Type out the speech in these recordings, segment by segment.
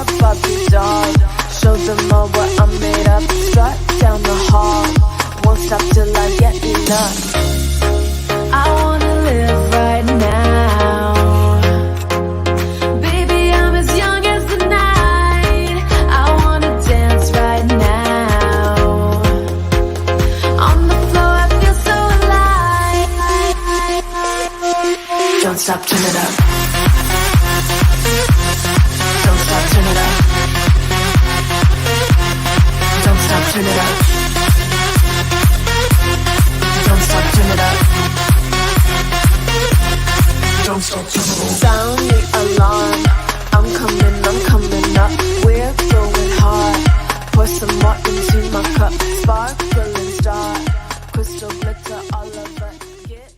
a Barbie doll. Show them all what I'm made of. Strut down the hall. Won't stop till I get enough. I wanna live right now. Baby, I'm as young as the night. I wanna dance right now. On the floor, I feel so alive. Don't stop, turn it up. Don't stop, turn it up. Don't stop, turn it up. Don't stop, turn it up. Don't stop, turn it up. Sound the alarm. I'm coming up. We're going hard. Pour some more into my cup. Sparkling star. Crystal glitter all over. Get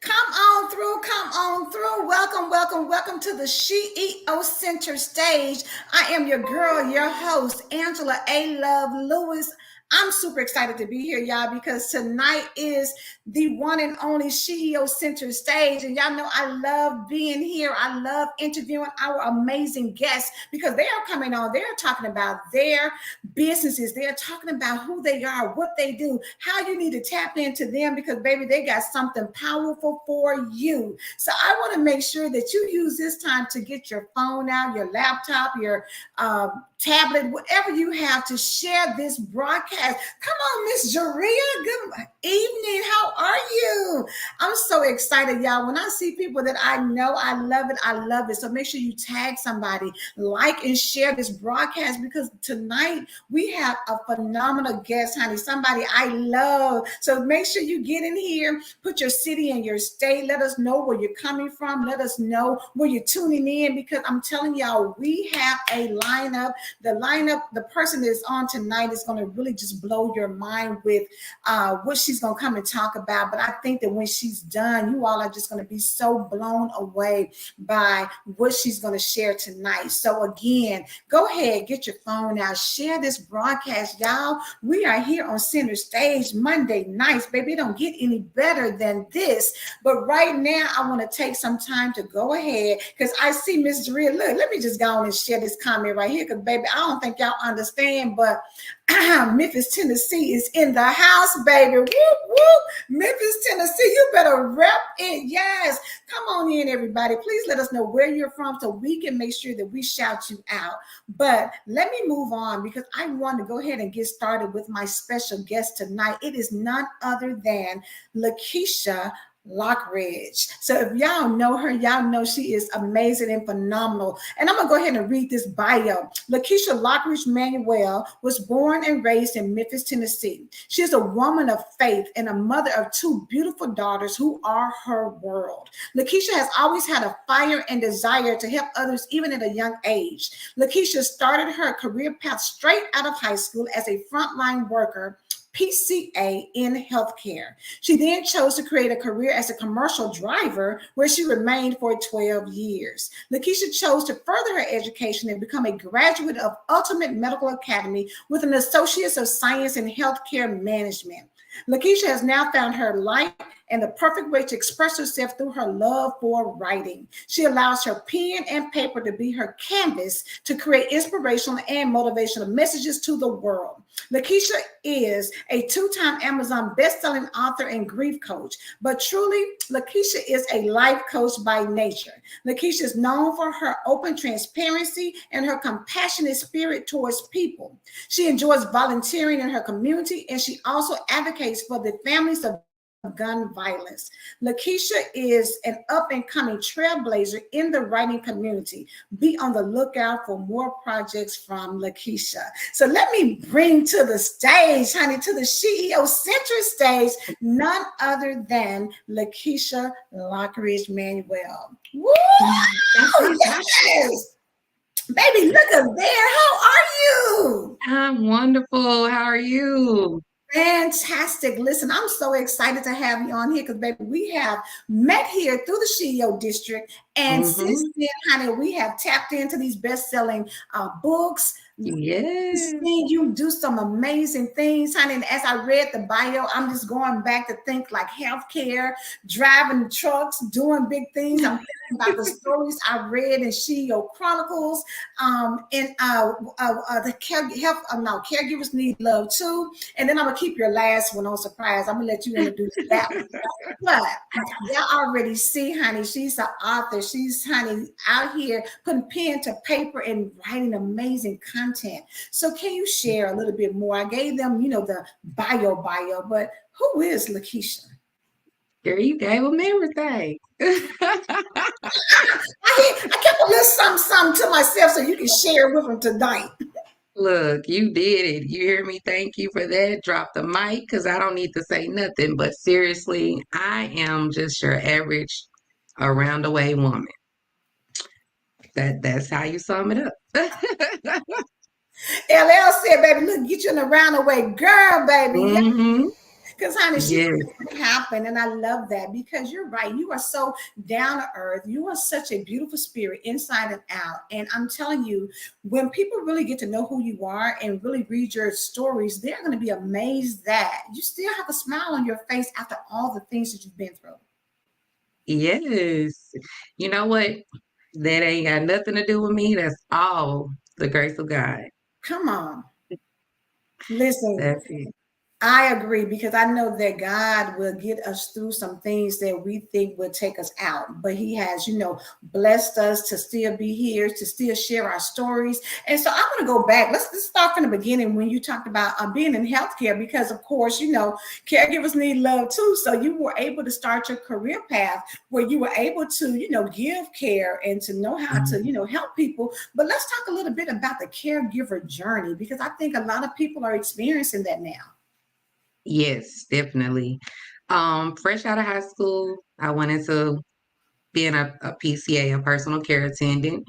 Come on through, come on through. Welcome, welcome, welcome to the SheEO Center stage. I am your girl, your host, Angela A. Love Lewis. I'm super excited to be here, y'all, because tonight is the one and only SheEO Center stage. And y'all know I love being here. I love interviewing our amazing guests because they are coming on. They're talking about their businesses. They're talking about who they are, what they do, how you need to tap into them because, baby, they got something powerful for you. So I want to make sure that you use this time to get your phone out, your laptop, your tablet, whatever you have to share this broadcast. Come on, Miss Jaria. Good evening. How are you? I'm so excited, y'all. When I see people that I know, I love it. I love it. So make sure you tag somebody, like and share this broadcast because tonight we have a phenomenal guest, honey. Somebody I love. So make sure you get in here, put your city and your state. Let us know where you're coming from. Let us know where you're tuning in because I'm telling y'all, we have a lineup. The person that is on tonight is going to really just blow your mind with what she's going to come and talk about. But I think that when she's done, you all are just going to be so blown away by what she's going to share tonight. So again, go ahead, get your phone out, share this broadcast, y'all. We are here on Center Stage Monday nights, baby. It don't get any better than this. But right now, I want to take some time to go ahead because I see Miss Jaria. Look, let me just go on and share this comment right here because, baby, I don't think y'all understand, but Memphis, Tennessee is in the house, baby. Whoop, whoop. Memphis, Tennessee, you better rep it. Yes. Come on in, everybody. Please let us know where you're from so we can make sure that we shout you out. But let me move on because I want to go ahead and get started with my special guest tonight. It is none other than Lakecia Lockeridge. So if y'all know her, y'all know she is amazing and phenomenal. And I'm going to go ahead and read this bio. Lakecia Lockeridge-Manuel was born and raised in Memphis, Tennessee. She is a woman of faith and a mother of two beautiful daughters who are her world. Lakecia has always had a fire and desire to help others even at a young age. Lakecia started her career path straight out of high school as a frontline worker, PCA in healthcare. She then chose to create a career as a commercial driver where she remained for 12 years. Lakecia chose to further her education and become a graduate of Ultimate Medical Academy with an Associate of Science in Healthcare Management. Lakecia has now found her life and the perfect way to express herself through her love for writing. She allows her pen and paper to be her canvas to create inspirational and motivational messages to the world. Lakecia is a two-time Amazon best-selling author and grief coach, but truly, Lakecia is a life coach by nature. Lakecia is known for her open transparency and her compassionate spirit towards people. She enjoys volunteering in her community, and she also advocates for the families of gun violence. Lakecia is an up-and-coming trailblazer in the writing community. Be on the lookout for more projects from Lakecia. So let me bring to the stage, honey, to the SheEO Center stage, none other than Lakecia Lockeridge-Manuel. Woo! Yes! Baby, look at there. How are you? I'm wonderful. How are you? Fantastic. Listen, I'm so excited to have you on here because, baby, we have met here through the SheEO District. And since Mm-hmm. then, honey, we have tapped into these best-selling books. Yes. Seeing you do some amazing things, honey. And as I read the bio, I'm just going back to think like healthcare, driving trucks, doing big things. I'm thinking about the stories I read in SheEO Chronicles. And the caregivers need love too. And then I'm gonna keep your last one on surprise. I'm gonna let you introduce that one. But y'all already see, honey, she's an author. She's, honey, out here putting pen to paper and writing amazing content. So can you share a little bit more? I gave them, the bio, but who is Lakecia? Girl, you gave them everything. I kept a little something to myself so you can share with them tonight. Look, you did it. You hear me? Thank you for that. Drop the mic because I don't need to say nothing. But seriously, I am just your average around the way woman. That's how you sum it up. LL said, baby, look, get you in a roundaway girl, baby. Yeah. Mm-hmm. Because, honey, she Yes. happened. And I love that because you're right. You are so down to earth. You are such a beautiful spirit inside and out. And I'm telling you, when people really get to know who you are and really read your stories, they're going to be amazed that you still have a smile on your face after all the things that you've been through. Yes. You know what? That ain't got nothing to do with me. That's all the grace of God. Come on. Listen, That's it. I agree because I know that God will get us through some things that we think will take us out. But He has, blessed us to still be here, to still share our stories. And so I'm going to go back. Let's start from the beginning when you talked about being in healthcare, because, of course, caregivers need love too. So you were able to start your career path where you were able to, give care and to know how to, help people. But let's talk a little bit about the caregiver journey, because I think a lot of people are experiencing that now. Yes, definitely. Fresh out of high school, I went into being a PCA, a personal care attendant.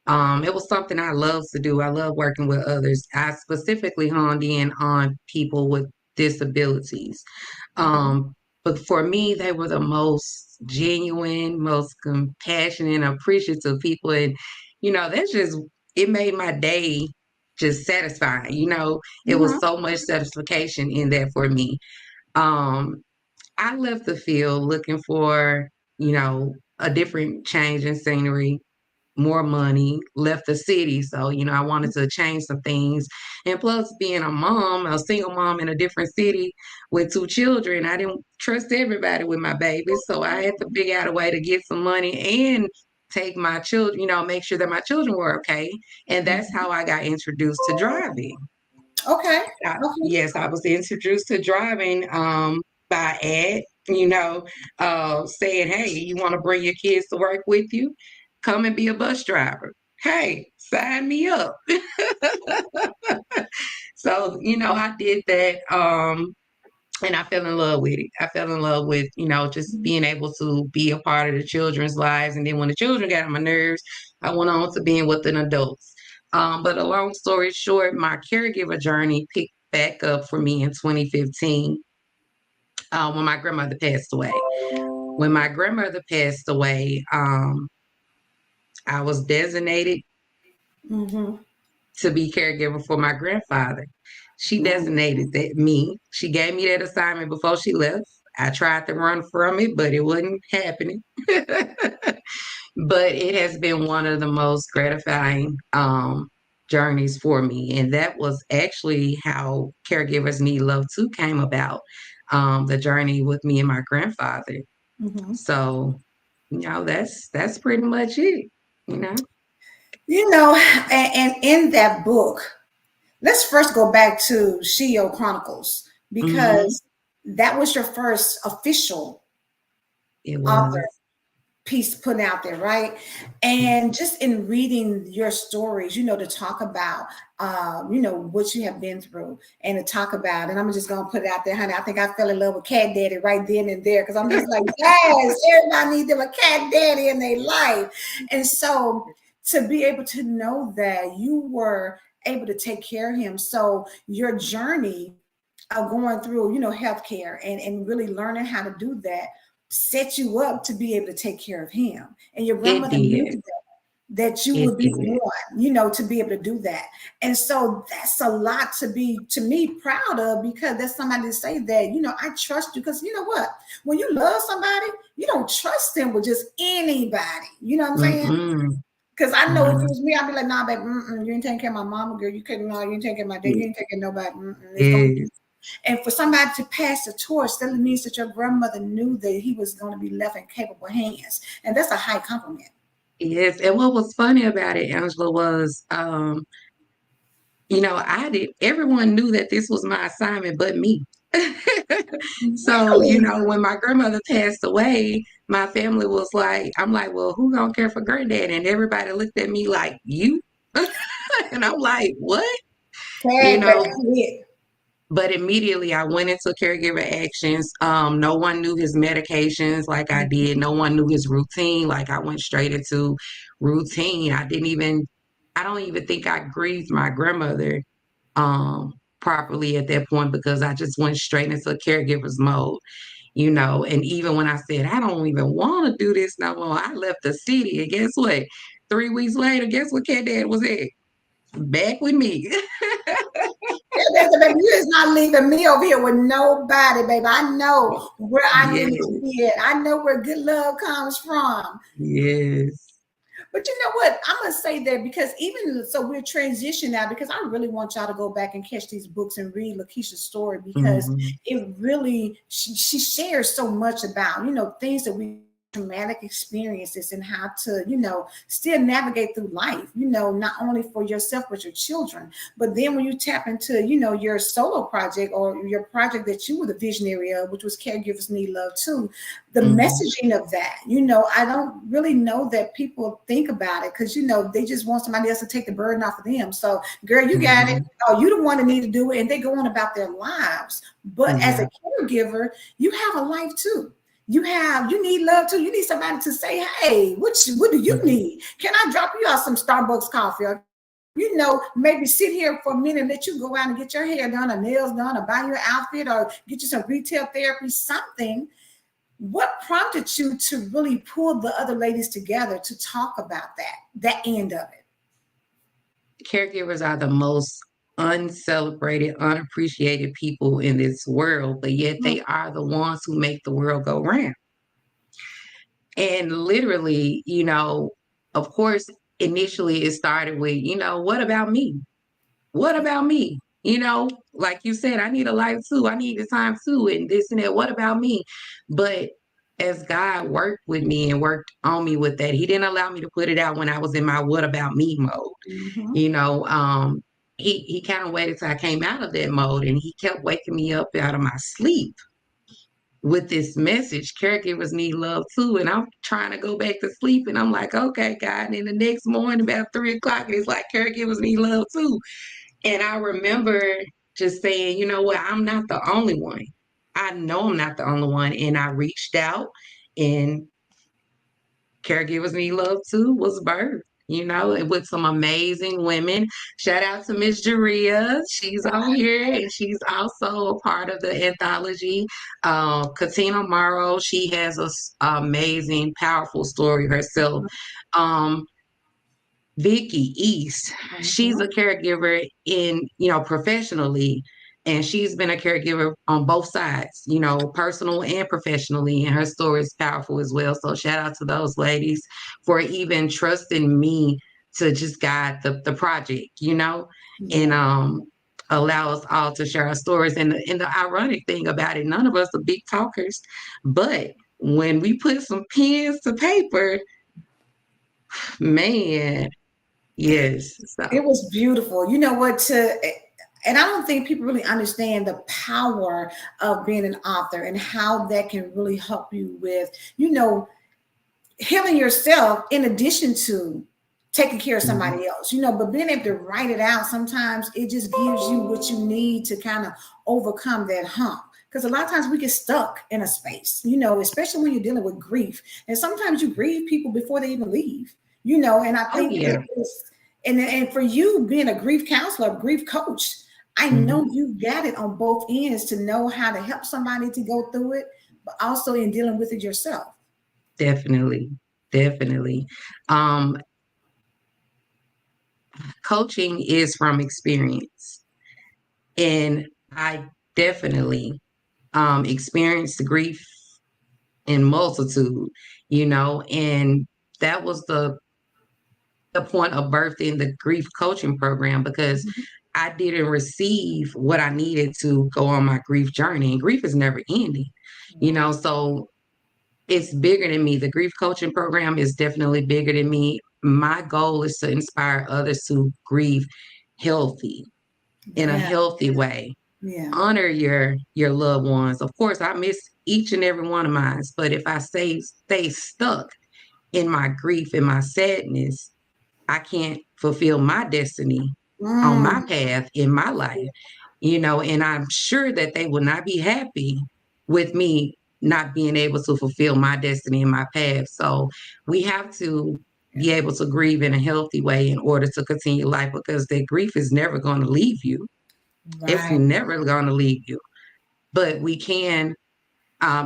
It was something I love to do. I love working with others. I specifically honed in on people with disabilities. Mhm. Um, but for me, they were the most genuine, most compassionate, and appreciative people. And, that's just, it made my day just satisfying. It was Mhm. so much satisfaction in that for me. Um, I left the field looking for, a different change in scenery, more money, left the city. So, I wanted to change some things. And plus, being a single mom in a different city with two children, I didn't trust everybody with my babies. So I had to figure out a way to get some money and take my children, make sure that my children were okay. And that's how I got introduced to driving. Okay. Okay. Yes, I was introduced to driving by ad, saying, hey, you want to bring your kids to work with you? Come and be a bus driver. Hey, sign me up. So, I did that. And I fell in love with it. I fell in love with, just being able to be a part of the children's lives. And then when the children got on my nerves, I went on to being with an adults. But a long story short, my caregiver journey picked back up for me in 2015 when my grandmother passed away. When my grandmother passed away, I was designated Mm-hmm. to be caregiver for my grandfather. She Mm. designated that me. She gave me that assignment before she left. I tried to run from it, but it wasn't happening. But it has been one of the most gratifying journeys for me. And that was actually how Caregivers Need Love Too came about, the journey with me and my grandfather. Mm-hmm. So, that's pretty much it, you know. And in that book, let's first go back to SheEO Chronicles, Hmm. because that was your first official It author was. piece put out there, right? And just in reading your stories, to talk about, what you have been through and to talk about, and I'm just going to put it out there, honey. I think I fell in love with Cat Daddy right then and there, because I'm just like, yes, everybody needs them a Cat Daddy in their life. And so to be able to know that you were able to take care of him. So your journey going through, healthcare and really learning how to do that set you up to be able to take care of him. And your It grandmother knew did. that you It would be the did. one, to be able to do that. And so that's a lot to be, to me, proud of, because that's somebody to say that, I trust you. Because you know what? When you love somebody, you don't trust them with just anybody. You know what I'm saying? Mm-mm. Because I know if it Mm-mm. was me, I'd be like, nah, baby, you ain't taking care of my mama, girl. You couldn't, no, you ain't taking care of my dad. You ain't taking nobody. It's going to be. Yes. And for somebody to pass the torch, that means that your grandmother knew that he was going to be left in capable hands. And that's a high compliment. Yes. And what was funny about it, Angela, was everyone knew that this was my assignment but me. So, Really? when my grandmother passed away, my family was like, I'm like, well, who gonna care for granddad? And everybody looked at me like, you? And I'm like, what? You Tag back know, to it. but immediately I went into caregiver actions. No one knew his medications like I did. No one knew his routine. Like I went straight into routine. I don't even think I grieved my grandmother properly at that point, because I just went straight into caregiver's mode, and even when I said, I don't even want to do this no more, I left the city. And guess what? 3 weeks later, guess what cat dad was at? Back with me. Baby, you is not leaving me over here with nobody, baby. I know where I need to Yes, be at. I know where good love comes from. yes. But you know what? I'm gonna say that because even so, we're transitioning now, because I really want y'all to go back and catch these books and read Lakecia's story, because Mhm, it really she shares so much about things that we traumatic experiences and how to still navigate through life, not only for yourself but your children. But then when you tap into your solo project, or your project that you were the visionary of, which was Caregivers Need Love Too, the mhm, messaging of that, I don't really know that people think about it, because they just want somebody else to take the burden off of them. So girl, you got it. mhm. Oh, you the one that need to do it, and they go on about their lives. But as Yeah, a caregiver, you have a life too. You need love too. You need somebody to say, hey, what do you mhm, need? Can I drop you off some Starbucks coffee? Or, maybe sit here for a minute and let you go out and get your hair done, or nails done, or buy your outfit, or get you some retail therapy, something. What prompted you to really pull the other ladies together to talk about that end of it? caregivers are the most uncelebrated, unappreciated people in this world, but yet they are the ones who make the world go round. And literally, of course, initially it started with, what about me? What about me? Like you said, I need a life too. I need the time too, and this and that. What about me? But as God worked with me and worked on me with that, He didn't allow me to put it out when I was in my what about me mode. Mm-hmm. You know, um, he kind of waited till I came out of that mode, and He kept waking me up out of my sleep with this message. Caregivers need love too. And I'm trying to go back to sleep, and I'm like, okay, God. And then the next morning, about 3 o'clock, it's like caregivers need love too. And I remember just saying, you know what, I'm not the only one. I know I'm not the only one. And I reached out, and Caregivers Need Love Too was birthed, and with some amazing women. Shout out to Miss Jaria. She's on here, and she's also a part of the anthology. Katina Morrow, she has a amazing, powerful story herself. Um, Vicky East, she's Mm-hmm. a caregiver professionally, and she's been a caregiver on both sides, personal and professionally, and her story is powerful as well. So shout out to those ladies for even trusting me to just guide the project, and Yeah. allow us all to share our stories. And the ironic thing about it, none of us are big talkers, but when we put some pens to paper, man, yes. It So, was beautiful. You know what? And I don't think people really understand the power of being an author and how that can really help you with, healing yourself in addition to taking care of mhm. somebody else, but being able to write it out, sometimes it just gives you what you need to kind of overcome that hump. Because a lot of times we get stuck in a space, especially when you're dealing with grief. And sometimes you grieve people before they even leave, and I Oh think that yeah. it's, and for you being a grief counselor, grief coach, I know you got it on both ends to know how to help somebody to go through it, but also in dealing with it yourself. Definitely. Definitely. Coaching is from experience. And I definitely experienced the grief in multitude, and that was the point of birthing the grief coaching program, because I didn't receive what I needed to go on my grief journey. And grief is never ending, so it's bigger than me. The grief coaching program is definitely bigger than me. My goal is to inspire others to grieve healthy, in a Yeah, healthy way. yeah. Honor your loved ones. Of course, I miss each and every one of mine, but if I stay stuck in my grief and my sadness, I can't fulfill my destiny on my Mm, path in my life, and I'm sure that they will not be happy with me not being able to fulfill my destiny and my path. So we have to be able to grieve in a healthy way in order to continue life, because that grief is never going to leave you. It's right. never going to leave you. But we can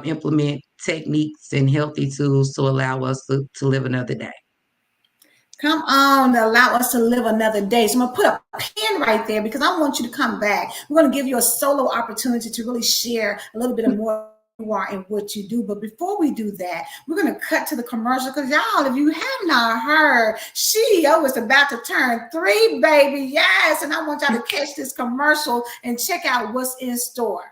implement techniques and healthy tools to allow us to live another day. Come on, to allow us to live another day. So I'm going to put a pin right there because I want you to come back. We're going to give you a solo opportunity to really share a little bit of more who you are and what you do. But before we do that, we're going to cut to the commercial because y'all, if you have not heard, SheEO is about to turn 3, baby. Yes. And I want y'all to catch this commercial and check out what's in store.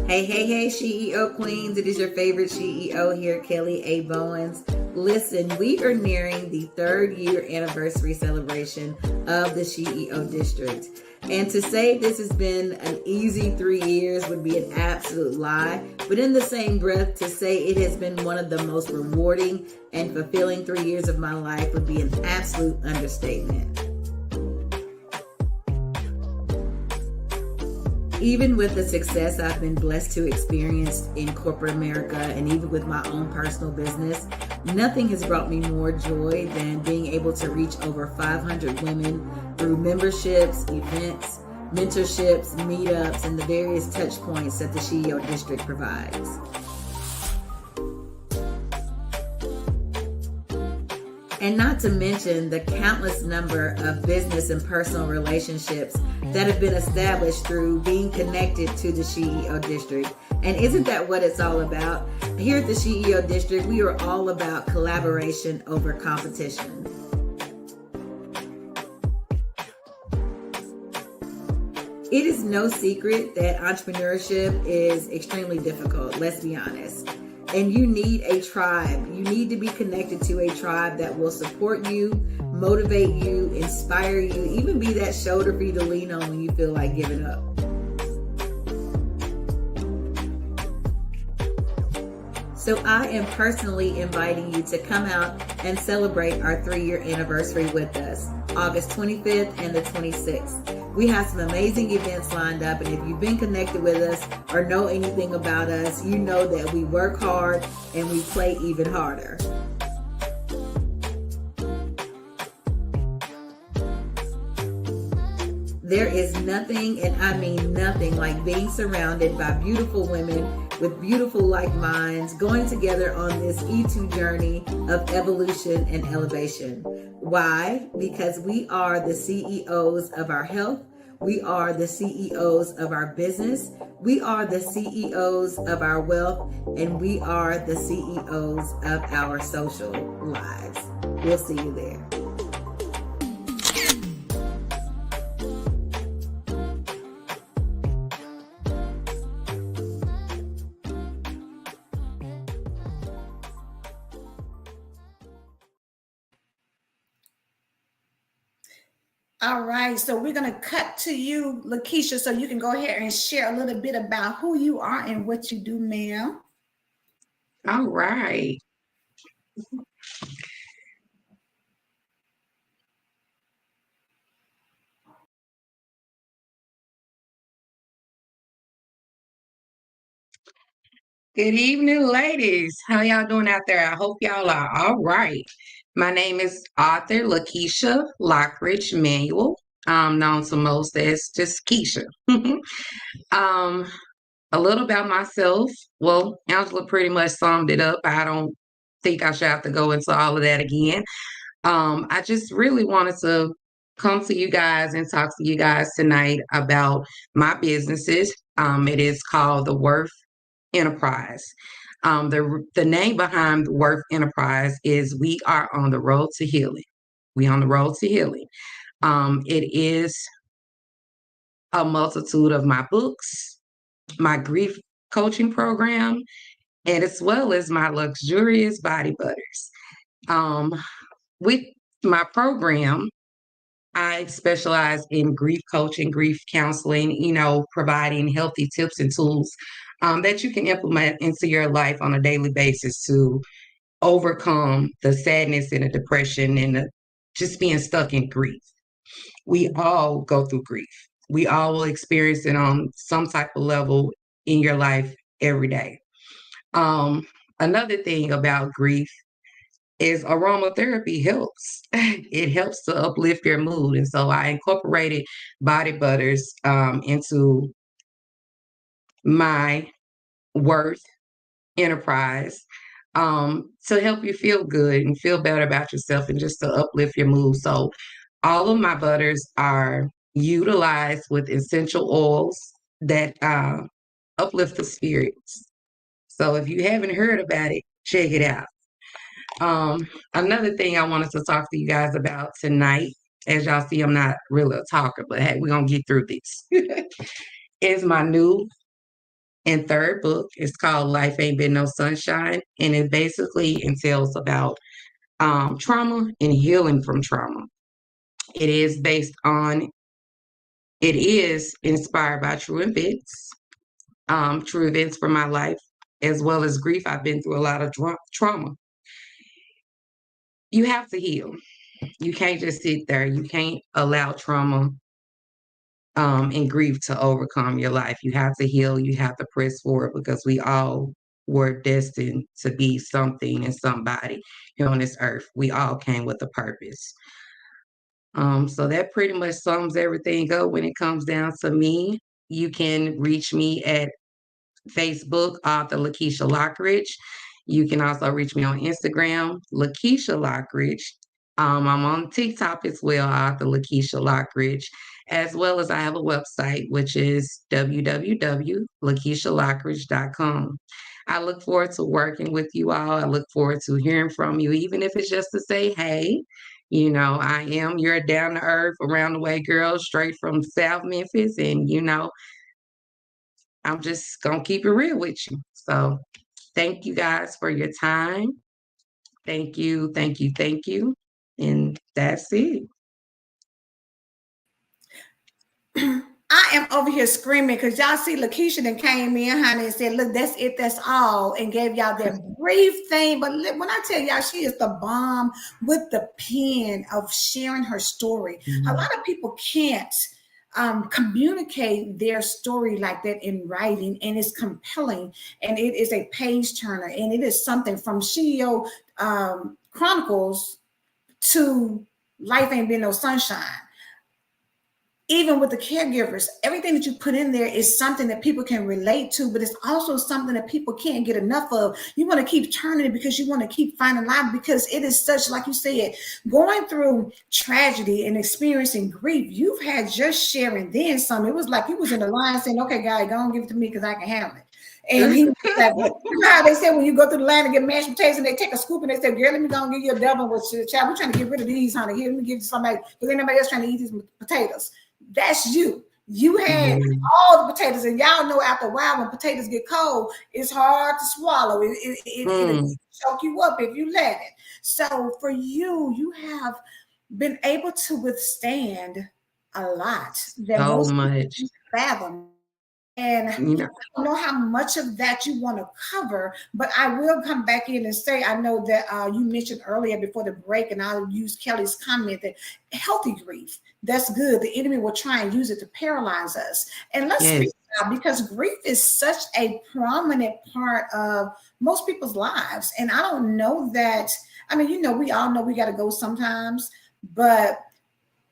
Hey, SheEO Queens. It is your favorite SheEO here, Kelly A. Bowens. Listen, we are nearing the 3rd year anniversary celebration of the SheEO District. And to say this has been an easy 3 years would be an absolute lie. But in the same breath, to say it has been one of the most rewarding and fulfilling 3 years of my life would be an absolute understatement. Even with the success I've been blessed to experience in corporate America and even with my own personal business, nothing has brought me more joy than being able to reach over 500 women through memberships, events, mentorships, meetups, and the various touch points that the SheEO District provides. And not to mention the countless number of business and personal relationships that have been established through being connected to the SheEO District. And isn't that what it's all about? Here at the SheEO District, we are all about collaboration over competition. It is no secret that entrepreneurship is extremely difficult, let's be honest. And you need a tribe. You need to be connected to a tribe that will support you, motivate you, inspire you, even be that shoulder for you to lean on when you feel like giving up. So I am personally inviting you to come out and celebrate our 3-year anniversary with us, August 25th and the 26th. We have some amazing events lined up, and if you've been connected with us or know anything about us, you know that we work hard and we play even harder. There is nothing, and I mean nothing, like being surrounded by beautiful women with beautiful like minds going together on this E2 journey of evolution and elevation. Why? Because we are the CEOs of our health. We are the CEOs of our business. We are the CEOs of our wealth, and we are the CEOs of our social lives. We'll see you there. All right, so we're going to cut to you, Lakecia, so you can go ahead and share a little bit about who you are and what you do, ma'am. All right. Good evening, ladies. How y'all doing out there? I hope y'all are all right. My name is author Lakecia Lockeridge-Manuel. I'm known to most as just Keisha. um, a little about myself. Well, Angela pretty much summed it up. I don't think I should have to go into all of that again. I just really wanted to come to you guys and talk to you guys tonight about my businesses. It is called the W.O.R.T.H Enterprise. The name behind the W.O.R.T.H Enterprise is we are on the road to healing. We on the road to healing. It is a multitude of my books, my grief coaching program, and as well as my luxurious body butters. With my program, I specialize in grief coaching, grief counseling, providing healthy tips and tools that you can implement into your life on a daily basis to overcome the sadness and the depression and just being stuck in grief. We all go through grief. We all will experience it on some type of level in your life every day. Another thing about grief is aromatherapy helps. It helps to uplift your mood. And so I incorporated body butters into my W.O.R.T.H enterprise to help you feel good and feel better about yourself and just to uplift your mood. So all of my butters are utilized with essential oils that uplift the spirits. So if you haven't heard about it, check it out. Another thing I wanted to talk to you guys about tonight, as y'all see, I'm not really a talker, but hey, we're gonna get through this. Is my new and third book. It's called Life Ain't Been No Sunshine, and it basically entails about trauma and healing from trauma. It is inspired by true events from my life, as well as grief. I've been through a lot of trauma. You have to heal. You can't just sit there. You can't allow trauma and grief to overcome your life. You have to heal. You have to press forward because we all were destined to be something and somebody here on this earth. We all came with a purpose. So that pretty much sums everything up when it comes down to me. You can reach me at Facebook, author Lakecia Lockeridge. You can also reach me on Instagram, Lakecia Lockeridge. I'm on TikTok as well, author Lakecia Lockeridge, as well as I have a website, which is www.lakecialockeridge.com. I look forward to working with you all. I look forward to hearing from you, even if it's just to say, hey, I am your down to earth, around the way girl, straight from South Memphis. And, I'm just going to keep it real with you. So thank you guys for your time. Thank you, thank you, thank you. And that's it. I am over here screaming because y'all see Lakecia then came in, honey, and said, look, that's it, that's all, and gave y'all that brief thing. But when I tell y'all, she is the bomb with the pen of sharing her story. Mm-hmm. A lot of people can't communicate their story like that in writing, and it's compelling, and it is a page turner, and it is something from SheEO Chronicles to Life Ain't Been No Sunshine. Even with the caregivers, everything that you put in there is something that people can relate to, but it's also something that people can't get enough of. You want to keep turning it because you want to keep finding life, because it is such, like you said, going through tragedy and experiencing grief. You've had just sharing then some. It was like he was in the line saying, okay, guys, go on, give it to me because I can handle it. And he was like, you know how they said when you go through the line and get mashed potatoes and they take a scoop and they say, girl, let me go and give you a double with your child. We're trying to get rid of these, honey. Here, let me give you somebody, because ain't nobody else trying to eat these potatoes. That's you. You had all the potatoes, and y'all know after a while when potatoes get cold, it's hard to swallow. It'll choke you up if you let it. So for you, you have been able to withstand a lot that so most much people fathom. And I don't know how much of that you want to cover, but I will come back in and say, I know that you mentioned earlier before the break, and I'll use Kelly's comment that healthy grief, that's good. The enemy will try and use it to paralyze us. And let's speak because grief is such a prominent part of most people's lives. And I don't know that, I mean, we all know we got to go sometimes, but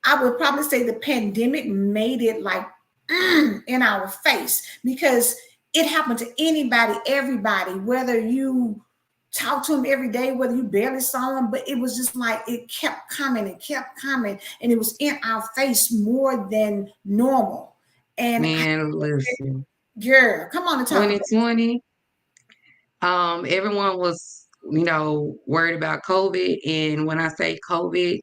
I would probably say the pandemic made it like in our face because it happened to anybody, everybody, whether you talk to them every day, whether you barely saw them, but it was just like it kept coming and kept coming, and it was in our face more than normal. And Man, listen, girl, come on and talk about 2020, everyone was, worried about COVID. And when I say COVID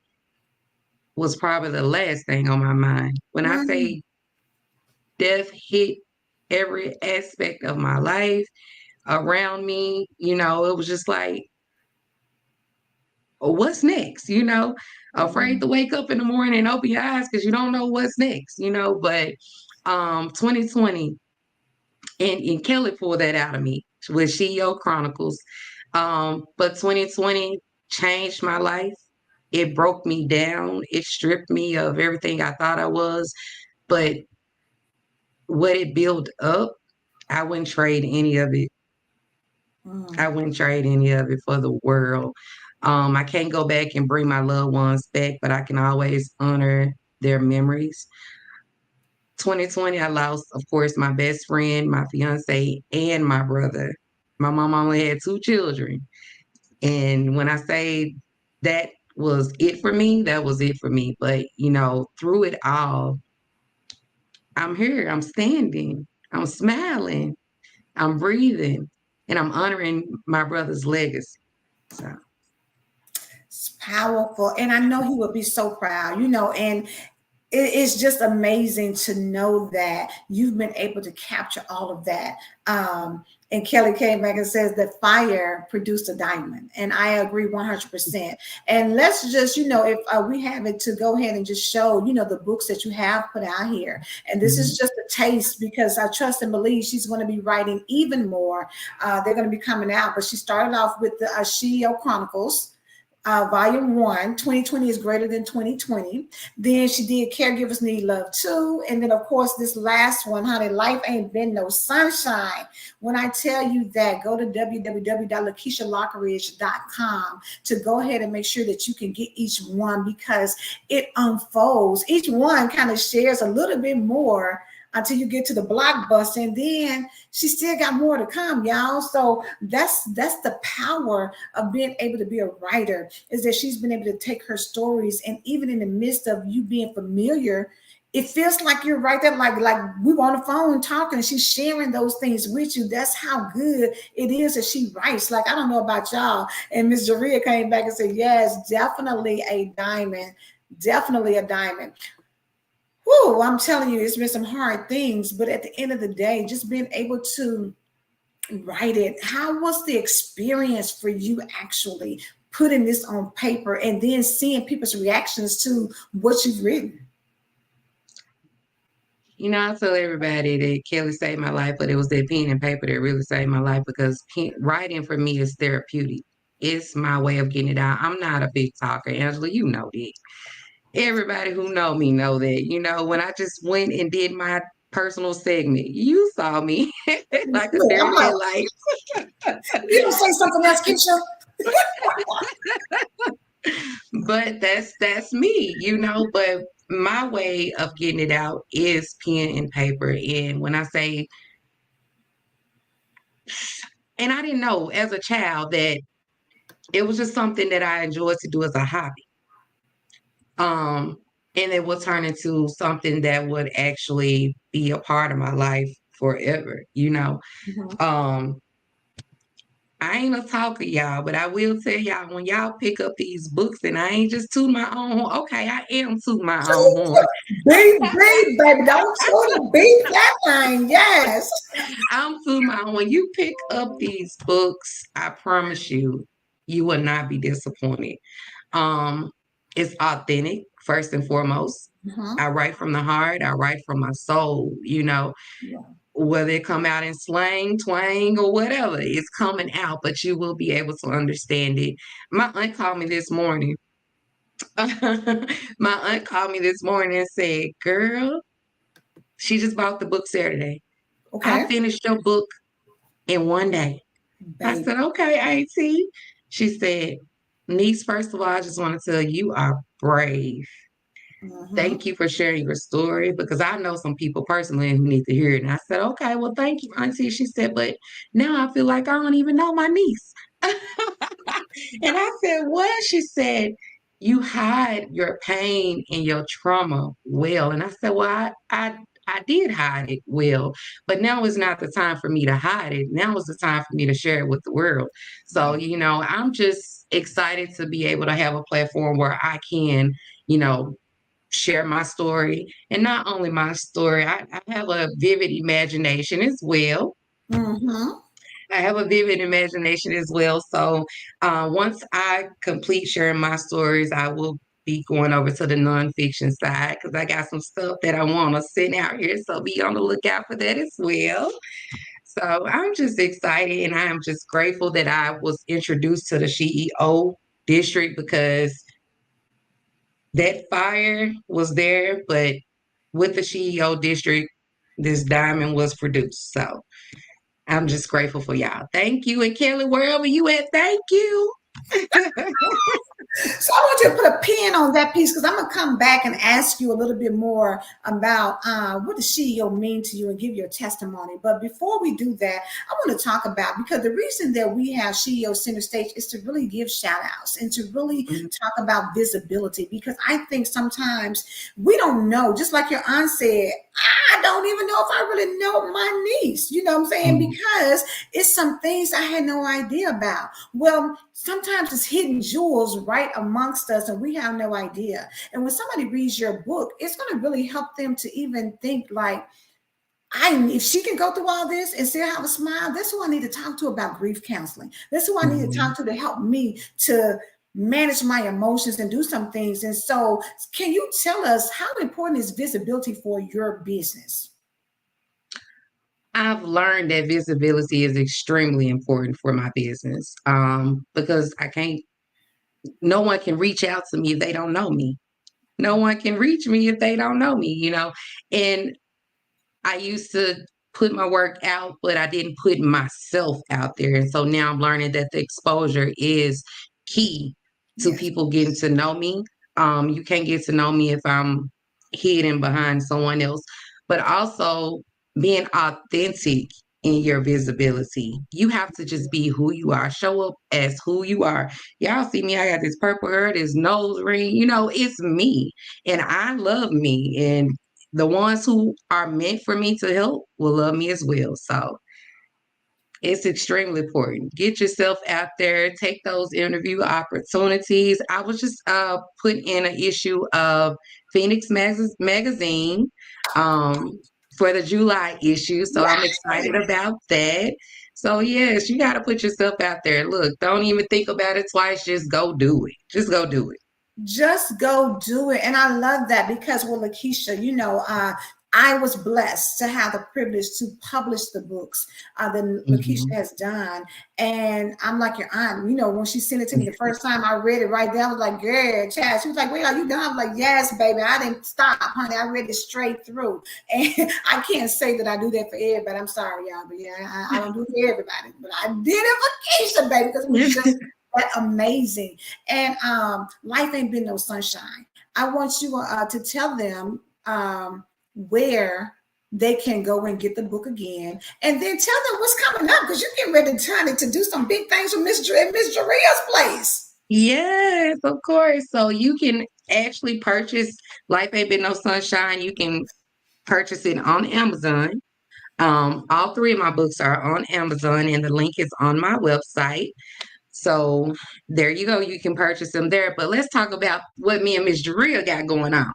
was probably the last thing on my mind. When I it. say death hit every aspect of my life around me, it was just like, what's next? Afraid to wake up in the morning and open your eyes because you don't know what's next, but 2020, and Kelly pulled that out of me with SheEO Chronicles. But 2020 changed my life. It broke me down. It stripped me of everything I thought I was. But what it built up, I wouldn't trade any of it. I wouldn't trade any of it for the world. I can't go back and bring my loved ones back, but I can always honor their memories. 2020, I lost, of course, my best friend, my fiance, and my brother. My mom only had 2 children. And when I say that was it for me, that was it for me. But, through it all, I'm here, I'm standing, I'm smiling, I'm breathing, and I'm honoring my brother's legacy. So. It's powerful. And I know he would be so proud, and it's just amazing to know that you've been able to capture all of that. And Kelly came back and says that fire produced a diamond. And I agree 100%. And let's just, if we have it to go ahead and just show, the books that you have put out here. And this is just a taste because I trust and believe she's going to be writing even more. They're going to be coming out. But she started off with the SheEO Chronicles. Volume 1, 2020 is greater than 2020. Then she did Caregivers Need Love Too. And then, of course, this last one, honey, life ain't been no sunshine. When I tell you that, go to www.LakeciaLockeridge.com to go ahead and make sure that you can get each one because it unfolds. Each one kind of shares a little bit more until you get to the blockbuster, and then she still got more to come, y'all. So that's the power of being able to be a writer, is that she's been able to take her stories, and even in the midst of you being familiar, it feels like you're right there, like we were on the phone talking, and she's sharing those things with you. That's how good it is that she writes. Like, I don't know about y'all. And Miss Jaria came back and said, yes, definitely a diamond. Definitely a diamond. Whoo, I'm telling you, it's been some hard things, but at the end of the day, just being able to write it. How was the experience for you actually putting this on paper and then seeing people's reactions to what you've written? I tell everybody that Kelly saved my life, but it was that pen and paper that really saved my life because writing for me is therapeutic. It's my way of getting it out. I'm not a big talker, Angela. You know that. Everybody who know me know that. When I just went and did my personal segment, you saw me like a deer in headlights. You don't say something else, Keisha. But that's me, but my way of getting it out is pen and paper. And when I say, and I didn't know as a child that it was just something that I enjoyed to do as a hobby. And it will turn into something that would actually be a part of my life forever. I ain't a talker, y'all, but I will tell y'all when y'all pick up these books, and I ain't just to my own horn. Okay, I am to my own horn. Beep, beep, baby. Don't sort of beep that thing. Yes. I'm to my own. When you pick up these books, I promise you, you will not be disappointed. It's authentic, first and foremost. I write from the heart. I write from my soul, Yeah. whether it come out in slang, twang, or whatever, it's coming out, but you will be able to understand it. My aunt called me this morning. My aunt called me this morning and said, girl, she just bought the book Saturday. Okay. I finished your book in one day. I Baby. said, okay, Auntie. She said, niece, first of all, I just want to tell you, you are brave. Mm-hmm. Thank you for sharing your story because I know some people personally who need to hear it. And I said, okay, well, thank you, Auntie. She said, but now I feel like I don't even know my niece. And I said, what? She said, you hide your pain and your trauma well. And I said, well, I did hide it well, but now is not the time for me to hide it. Now is the time for me to share it with the world. So, I'm just excited to be able to have a platform where I can, you know, share my story. And not only my story, I have a vivid imagination as well. Mm-hmm. I have a vivid imagination as well. So once I complete sharing my stories, I will be going over to the nonfiction side because I got some stuff that I want to send out here. So be on the lookout for that as well. So I'm just excited and I am just grateful that I was introduced to the SheEO District because that fire was there, but with the SheEO District, this diamond was produced. So I'm just grateful for y'all. Thank you. And Kelly, wherever you at, thank you. So I want you to put a pin on that piece because I'm gonna come back and ask you a little bit more about what does CEO mean to you and give you a testimony. But before we do that, I want to talk about because the reason that we have CEO Center Stage is to really give shout outs and to really talk about visibility because I think sometimes we don't know, just like your aunt said, I don't even know if I really know my niece, you know what I'm saying? Mhm. Because it's some things I had no idea about. Well, sometimes it's hidden jewels right amongst us and we have no idea. And when somebody reads your book, it's going to really help them to even think like, if she can go through all this and still have a smile, that's who I need to talk to about grief counseling. That's who I need to talk to help me to manage my emotions and do some things. And so, can you tell us how important is visibility for your business? I've learned that visibility is extremely important for my business because no one can reach out to me if they don't know me. No one can reach me if they don't know me. And I used to put my work out, but I didn't put myself out there. And so now I'm learning that the exposure is key to Yes. people getting to know me. You can't get to know me if I'm hidden behind someone else, but also being authentic in your visibility. You have to just be who you are, show up as who you are. Y'all see me, I got this purple hair, this nose ring, it's me and I love me. And the ones who are meant for me to help will love me as well. So it's extremely important. Get yourself out there, take those interview opportunities. I was just put in an issue of Phoenix Magazine for the July issue. So I'm excited about that. So yes, you got to put yourself out there. Look, don't even think about it twice. Just go do it. Just go do it. Just go do it. And I love that because, well, Lakecia, I was blessed to have the privilege to publish the books that Lakecia Mhm. has done. And I'm like your aunt, when she sent it to me the first time I read it right there, I was like, girl, Chad. She was like, wait, are you done? I was like, yes, baby. I didn't stop, honey. I read it straight through. And I can't say that I do that for everybody. I'm sorry, y'all. But yeah, I don't do it for everybody. But I did it for Keisha, baby, because it was just that amazing. And life ain't been no sunshine. I want you to tell them where they can go and get the book again, and then tell them what's coming up because you're getting ready to turn it to do some big things with Miss Jaria's place. Yes, of course. So you can actually purchase Life Ain't Been No Sunshine. You can purchase it on Amazon. All three of my books are on Amazon, and the link is on my website. So there you go. You can purchase them there. But let's talk about what me and Miss Jaria got going on.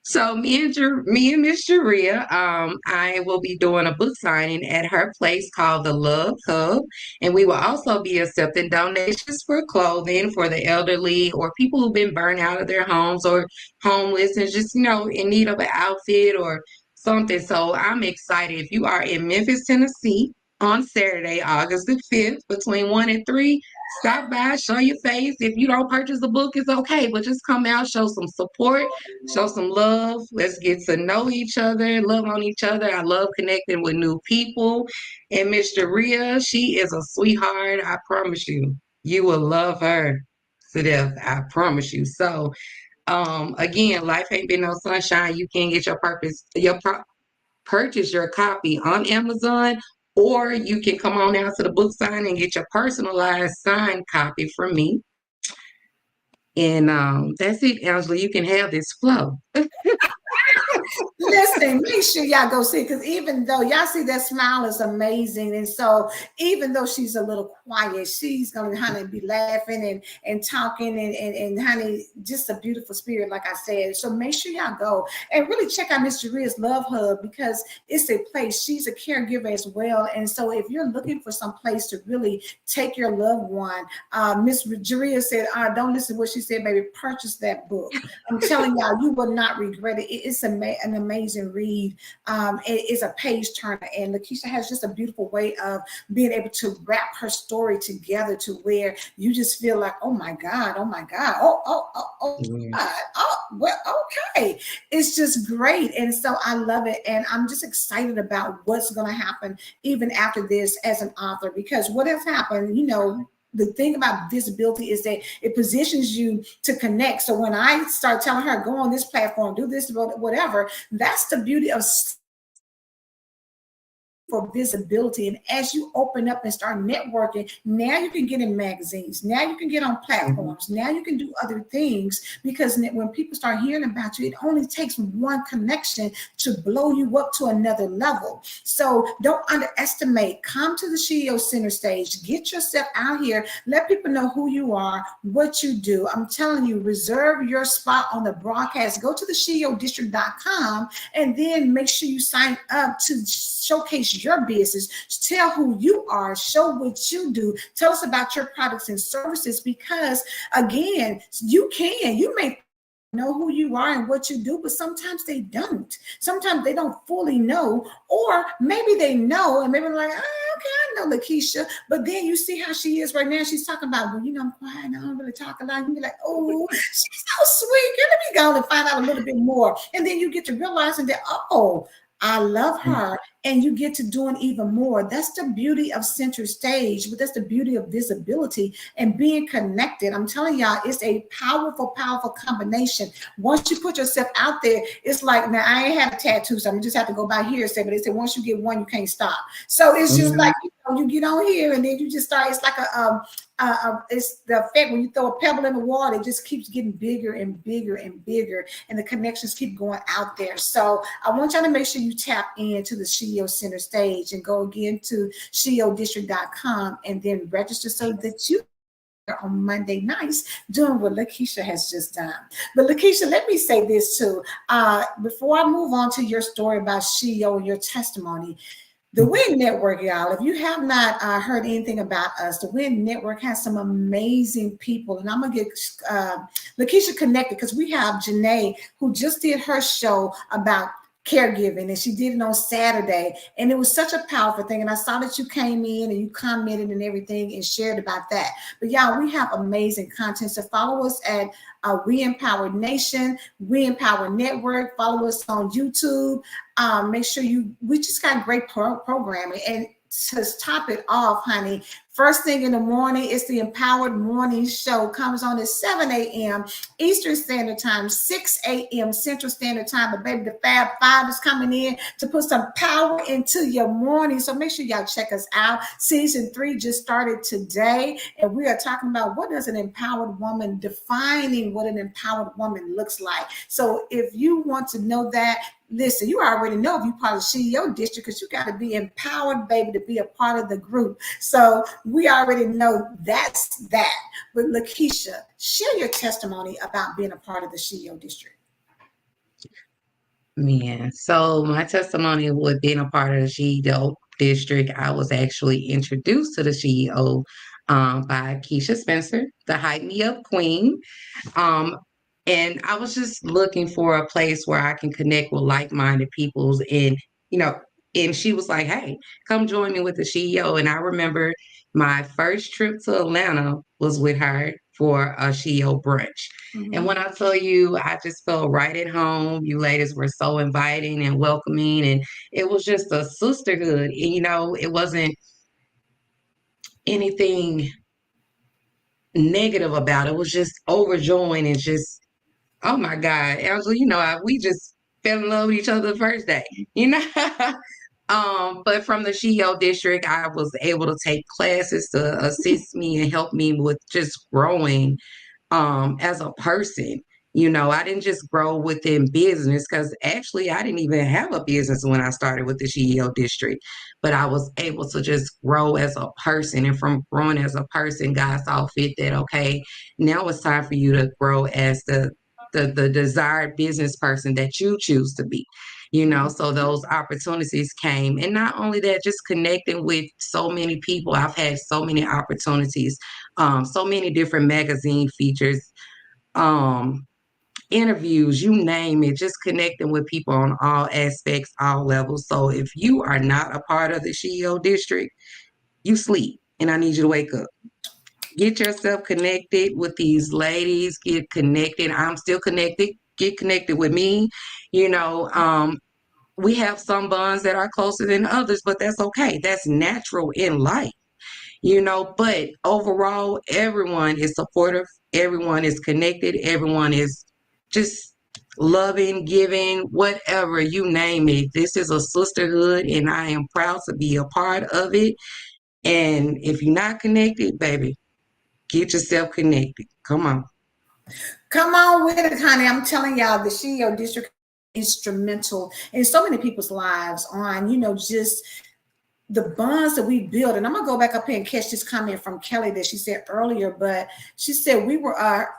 So me and Miss Sharia, I will be doing a book signing at her place called the Love Hub, and we will also be accepting donations for clothing for the elderly or people who've been burned out of their homes or homeless and just in need of an outfit or something. So I'm excited. If you are in Memphis, Tennessee, on Saturday, August the 5th, between 1 and 3. Stop by, show your face. If you don't purchase the book, it's okay, but just come out, show some support, show some love. Let's get to know each other, love on each other. I love connecting with new people. And Miss Rhea, she is a sweetheart. I promise you, you will love her to death. I promise you. So, again, life ain't been no sunshine. You can get purchase your copy on Amazon, or you can come on out to the book sign and get your personalized signed copy from me. And that's it, Angela. You can have this flow. Listen, make sure y'all go see, because even though y'all see that smile is amazing, and so even though she's a little quiet, she's gonna honey be laughing and talking and honey, just a beautiful spirit, like I said. So make sure y'all go and really check out Miss Jaria's Love Hub, because it's a place. She's a caregiver as well, and so if you're looking for some place to really take your loved one, Miss Jaria said, "Don't listen to what she said, baby. Purchase that book. I'm telling y'all, you will not regret it. It's an amazing read. It is a page turner, and Lakecia has just a beautiful way of being able to wrap her story together to where you just feel like, oh my God, oh my God, God, well, okay. It's just great, and so I love it, and I'm just excited about what's going to happen even after this as an author, because what has happened, the thing about visibility is that it positions you to connect. So when I start telling her, go on this platform, do this, whatever, that's the beauty of for visibility. And as you open up and start networking, now you can get in magazines, now you can get on platforms, now you can do other things, because when people start hearing about you, it only takes one connection to blow you up to another level. So don't underestimate. Come to the SheEO Center stage, get yourself out here, let people know who you are, what you do. I'm telling you, reserve your spot on the broadcast. Go to the SheEODistrict.com and then make sure you sign up to showcase your business, tell who you are, show what you do, tell us about your products and services, because again, you may know who you are and what you do, but sometimes they don't. Sometimes they don't fully know, or maybe they know and maybe they're like, okay, I know Lakecia, but then you see how she is right now. She's talking about, well, I'm quiet, I don't really talk a lot. You be like, oh, she's so sweet. Let me go and find out a little bit more. And then you get to realizing that, oh, I love her, and you get to doing even more. That's the beauty of center stage, but that's the beauty of visibility and being connected. I'm telling y'all, it's a powerful, powerful combination. Once you put yourself out there, it's like, now I ain't have a tattoo, so I'm just have to go by here and say, but they say once you get one, you can't stop. So it's just like, you get on here and then you just start, it's like it's the effect when you throw a pebble in the water, it just keeps getting bigger and bigger and bigger, and the connections keep going out there. So I want y'all to make sure you tap into the SheEO Center stage and go again to SheEODistrict.com and then register so that you on Monday nights doing what Lakecia has just done. But Lakecia, let me say this too. Before I move on to your story about SheEO and your testimony, the WIN Network, y'all, if you have not heard anything about us, the WIN Network has some amazing people. And I'm going to get Lakecia connected, because we have Janae, who just did her show about caregiving, and she did it on Saturday, and it was such a powerful thing. And I saw that you came in and you commented and everything and shared about that. But y'all, we have amazing content, so follow us at We Empower Nation, We Empower Network. Follow us on YouTube. Make sure we just got great programming. And to top it off, honey, first thing in the morning, it's the Empowered Morning Show. Comes on at 7 a.m. Eastern Standard Time, 6 a.m. Central Standard Time. But baby, the Fab Five is coming in to put some power into your morning. So make sure y'all check us out. Season 3 just started today, and we are talking about what does an empowered woman, defining what an empowered woman looks like. So if you want to know that, listen, you already know if you're part of SheEO District, because you got to be empowered, baby, to be a part of the group. So we already know that's that. But Lakecia, share your testimony about being a part of the SheEO District. Man, so my testimony with being a part of the SheEO District, I was actually introduced to the SheEO by Keisha Spencer, the Hype Me Up Queen. And I was just looking for a place where I can connect with like-minded peoples and, and she was like, "Hey, come join me with the SheEO." And I remember my first trip to Atlanta was with her for a SheEO brunch. And when I tell you, I just felt right at home. You ladies were so inviting and welcoming, and it was just a sisterhood. And, it wasn't anything negative about it. It was just overjoying and just, oh my God, Angela, we just fell in love with each other the first day, you know? But from the SheEO District, I was able to take classes to assist me and help me with just growing as a person. I didn't just grow within business, because actually I didn't even have a business when I started with the SheEO District, but I was able to just grow as a person. And from growing as a person, God saw fit that, okay, now it's time for you to grow as the desired business person that you choose to be. So those opportunities came. And not only that, just connecting with so many people. I've had so many opportunities, so many different magazine features, interviews, you name it, just connecting with people on all aspects, all levels. So if you are not a part of the SheEO District, you sleep, and I need you to wake up. Get yourself connected with these ladies. Get connected. I'm still connected. Get connected with me. We have some bonds that are closer than others, but that's okay. That's natural in life. But overall, everyone is supportive, everyone is connected, everyone is just loving, giving, whatever, you name it. This is a sisterhood, and I am proud to be a part of it. And if you're not connected, baby, get yourself connected. Come on. Come on with it, honey. I'm telling y'all, the SheEO District is instrumental in so many people's lives on, just the bonds that we build. And I'm gonna go back up here and catch this comment from Kelly that she said earlier, but she said we were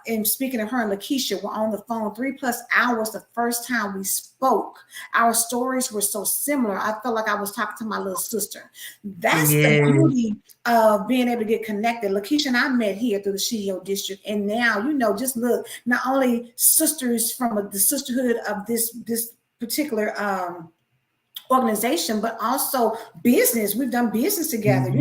in speaking of her and Lakecia were on the phone 3+ hours the first time we spoke. Our stories were so similar. I felt like I was talking to my little sister. That's the beauty of being able to get connected. Lakecia and I met here through the SheEO District, and now just look, not only sisters from the sisterhood of this particular organization, but also business. We've done business together,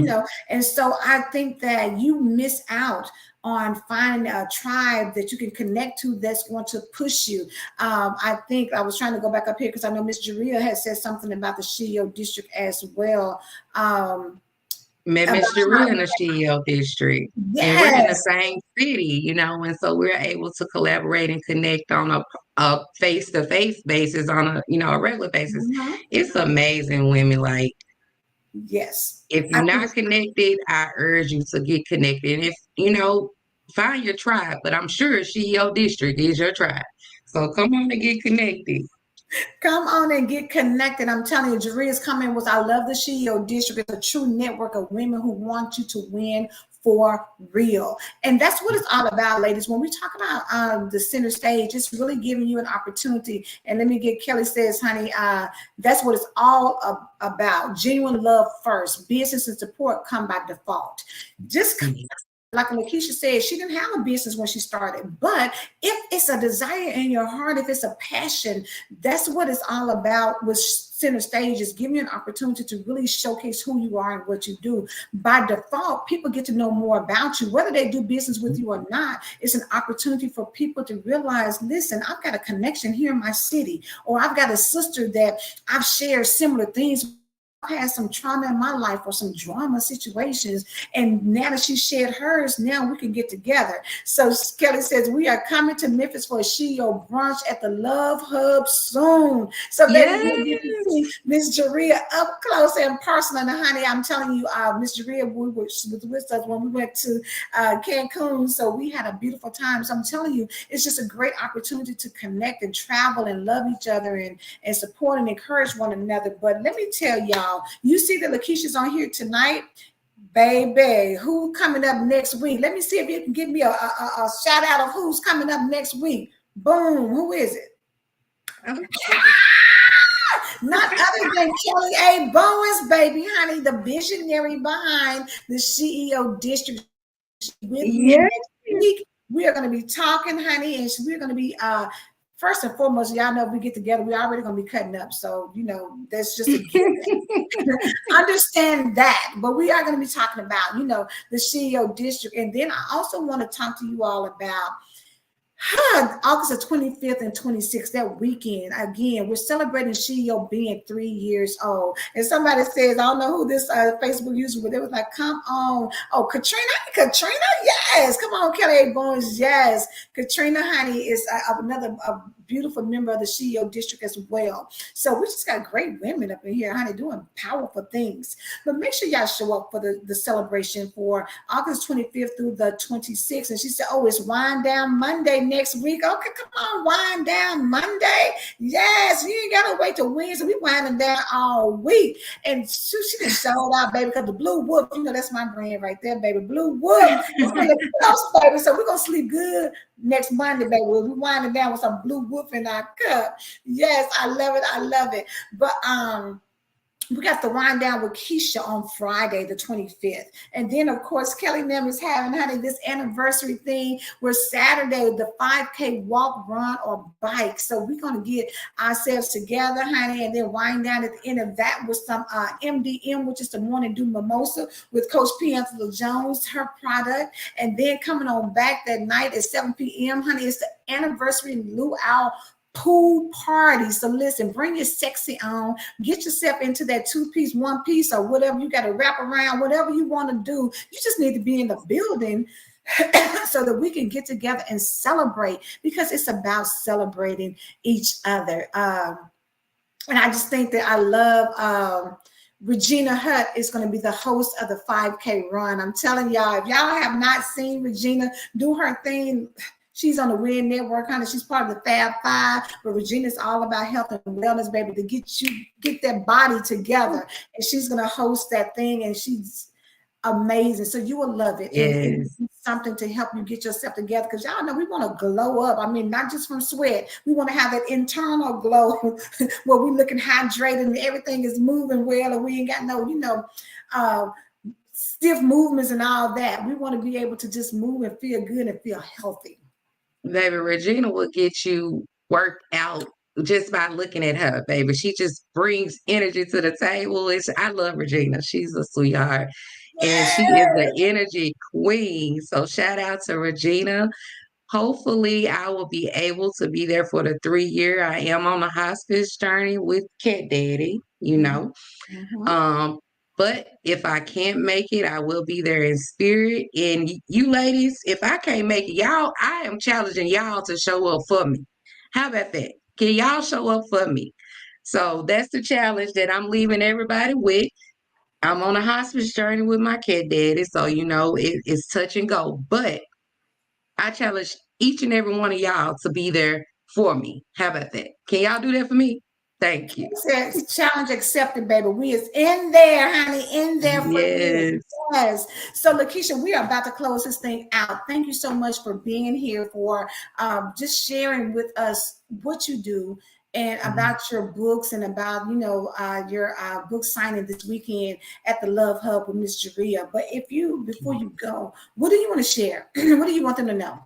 and so I think that you miss out on finding a tribe that you can connect to that's going to push you. I think I was trying to go back up here because I know Miss Jaria has said something about the SheEO District as well. Met Miss Jaria in the SheEO District. Yes. And we're in the same city, and so we're able to collaborate and connect on a face-to-face basis, on a regular basis. It's amazing, women. Like, yes, if you're not connected, I urge you to get connected. And if, find your tribe, but I'm sure SheEO District is your tribe. So come on and get connected. Come on and get connected. I'm telling you, Jaria's comment was, I love the SheEO District. It's a true network of women who want you to win for real. And that's what it's all about, ladies. When we talk about the center stage, it's really giving you an opportunity. And let me get Kelly says, honey, that's what it's all about. Genuine love first. Business and support come by default. Just like Lakecia said, she didn't have a business when she started, but if it's a desire in your heart, if it's a passion, that's what it's all about with center stage, is giving you an opportunity to really showcase who you are and what you do. By default, people get to know more about you, whether they do business with you or not. It's an opportunity for people to realize, listen, I've got a connection here in my city, or I've got a sister that I've shared similar things. I've had some trauma in my life or some drama situations, and now that she shared hers, now we can get together. So Kelly says we are coming to Memphis for a SheEO brunch at the Love Hub soon. So ladies, we'll get to see Miss Jaria up close and personal. And honey, I'm telling you, Miss Jaria was with us when we went to Cancun, so we had a beautiful time. So I'm telling you, it's just a great opportunity to connect and travel and love each other and support and encourage one another. But let me tell y'all, you see that Lakecia's on here tonight, baby. Who coming up next week? Let me see if you can give me a shout out of who's coming up next week. Boom. Who is it? Not other than Kelly A. Bowens, baby, honey, the visionary behind the SheEO District. With me next week, we are going to be talking, honey, and we're going to be first and foremost, y'all know if we get together, we already gonna be cutting up. So, you know, that's just a given. Understand that. But we are gonna be talking about, you know, the SheEO District. And then I also want to talk to you all about August the 25th and 26th, that weekend. Again, we're celebrating SheEO being 3 years old. And somebody says, I don't know who this Facebook user, but they was like, come on. Oh, Katrina, yes. Come on, Kelly A. Bones, yes. Katrina, honey, is another beautiful member of the SheEO District as well. So we just got great women up in here, honey, doing powerful things. But make sure y'all show up for the celebration for August 25th through the 26th. And she said, oh, it's Wind Down Monday next week. Okay, come on, Wind Down Monday. Yes, you ain't gotta wait till Wednesday. We winding down all week. And she just showed out, baby, because the Blue Wolf, you know, that's my brand right there, baby. Blue Wolf. It's in the cups, baby. So we're gonna sleep good next Monday, baby. We'll be winding down with some Blue Wolf in our cup. Yes, I love it. I love it. But we got the wind down with Keisha on Friday, the 25th. And then, of course, Kelly Nem is having, honey, this anniversary thing where Saturday, the 5K walk, run, or bike. So we're going to get ourselves together, honey, and then wind down at the end of that with some MDM, which is the Morning Dew Mimosa with Coach P. Angela Jones, her product. And then coming on back that night at 7 p.m., honey, it's the anniversary luau pool party. So listen, bring your sexy on, get yourself into that 2-piece, 1-piece, or whatever you got to wrap around, whatever you want to do. You just need to be in the building so that we can get together and celebrate, because it's about celebrating each other. And I just think that I love Regina Hutt is going to be the host of the 5K run. I'm telling y'all, if y'all have not seen Regina do her thing, she's on the WIN Network, honey. She's part of the Fab Five, but Regina's all about health and wellness, baby, to get that body together. And she's going to host that thing, and she's amazing. So you will love it. Yes. And it's something to help you get yourself together, because y'all know we want to glow up. I mean, not just from sweat. We want to have that internal glow where we're looking hydrated and everything is moving well, and we ain't got no, stiff movements and all that. We want to be able to just move and feel good and feel healthy. Baby, Regina will get you worked out just by looking at her, baby. She just brings energy to the table. I love Regina. She's a sweetheart. And she is the energy queen. So shout out to Regina. Hopefully, I will be able to be there for the 3-year. I am on a hospice journey with Cat Daddy, you know. Mm-hmm. But if I can't make it, I will be there in spirit. And you ladies, if I can't make it, y'all, I am challenging y'all to show up for me. How about that? Can y'all show up for me? So that's the challenge that I'm leaving everybody with. I'm on a hospice journey with my Cat Daddy. So, you know, it's touch and go. But I challenge each and every one of y'all to be there for me. How about that? Can y'all do that for me? Thank you. Says challenge accepted, baby. We is in there, honey, in there for you. Yes. So, Lakecia, we are about to close this thing out. Thank you so much for being here, for just sharing with us what you do and about your books, and about, your book signing this weekend at the Love Hub with Miss Jaria. But before you go, what do you want to share? What do you want them to know?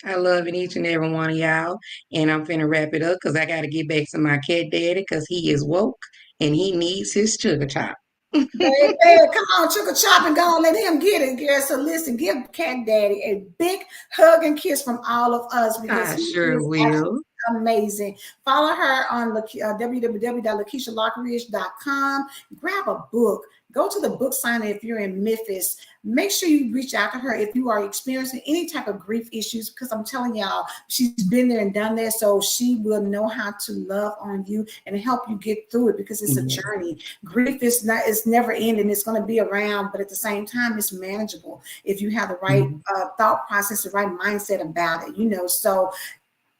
I love each and every one of y'all. And I'm finna wrap it up because I got to get back to my Cat Daddy, because he is woke and he needs his sugar chop. Baby, come on, sugar chop, and go and let him get it, girl. So listen, give Cat Daddy a big hug and kiss from all of us, because I sure will. Amazing. Follow her on www.LakeciaLockeridge.com. Grab a book. Go to the book signing if you're in Memphis. Make sure you reach out to her if you are experiencing any type of grief issues, because I'm telling y'all, she's been there and done that. So she will know how to love on you and help you get through it, because it's a journey. Grief is never ending. It's going to be around, but at the same time, it's manageable if you have the right thought process, the right mindset about it, So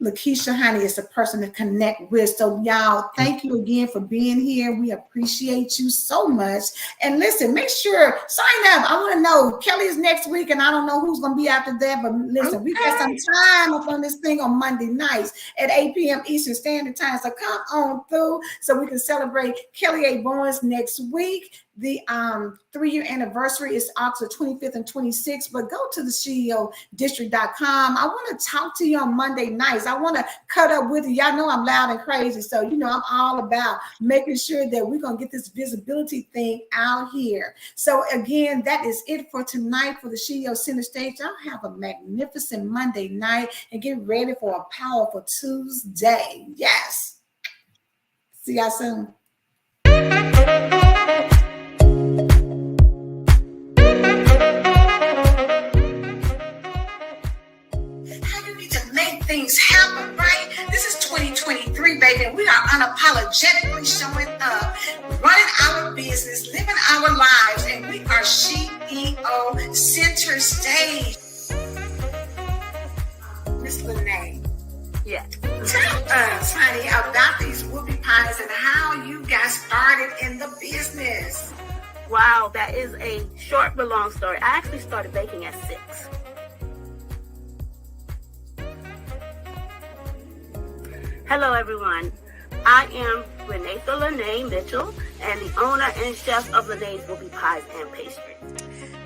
Lakecia, honey, is a person to connect with. So y'all, thank you again for being here. We appreciate you so much. And listen, make sure, sign up. I want to know, Kelly is next week, and I don't know who's going to be after that, but listen, we got some time up on this thing on Monday nights at 8 p.m. Eastern Standard Time. So come on through so we can celebrate Kelly A. Barnes next week. The 3-year anniversary is August 25th and 26th, but go to the SheEODistrict.com. I want to talk to you on Monday nights. I want to cut up with you. Y'all know I'm loud and crazy, so I'm all about making sure that we're going to get this visibility thing out here. So again, that is it for tonight for the SheEO Center Stage. Y'all have a magnificent Monday night and get ready for a powerful Tuesday. Yes. See y'all soon. Things happen, right? This is 2023, baby, and we are unapologetically showing up, running our business, living our lives, and we are SheEO Center Stage. Miss Lene, yeah, tell us, honey, about these whoopie pies and how you got started in the business. Wow, that is a short but long story. I actually started baking at 6. Hello, everyone. I am Renatha Lene Mitchell, and the owner and chef of Lene's Whoopie Pies and Pastries.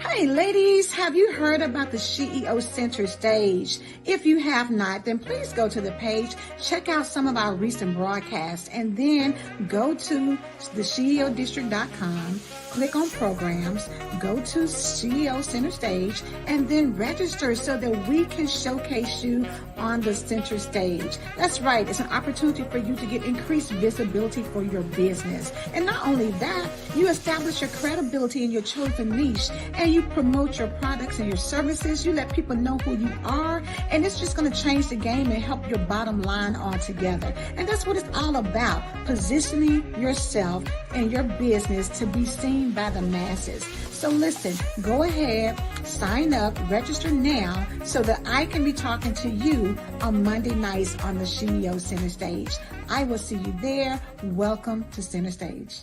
Hey, ladies, have you heard about the SheEO Center Stage? If you have not, then please go to the page, check out some of our recent broadcasts, and then go to the SheEODistrict.com, click on programs, go to SheEO Center Stage, and then register so that we can showcase you on the center stage. That's right. It's an opportunity for you to get increased visibility for your business. And not only that, you establish your credibility in your chosen niche, and you promote your products and your services. You let people know who you are, and it's just going to change the game and help your bottom line altogether. And that's what it's all about, positioning yourself and your business to be seen by the masses. So listen, go ahead, sign up, register now so that I can be talking to you on Monday nights on the SheEO Center Stage. I will see you there. Welcome to Center Stage.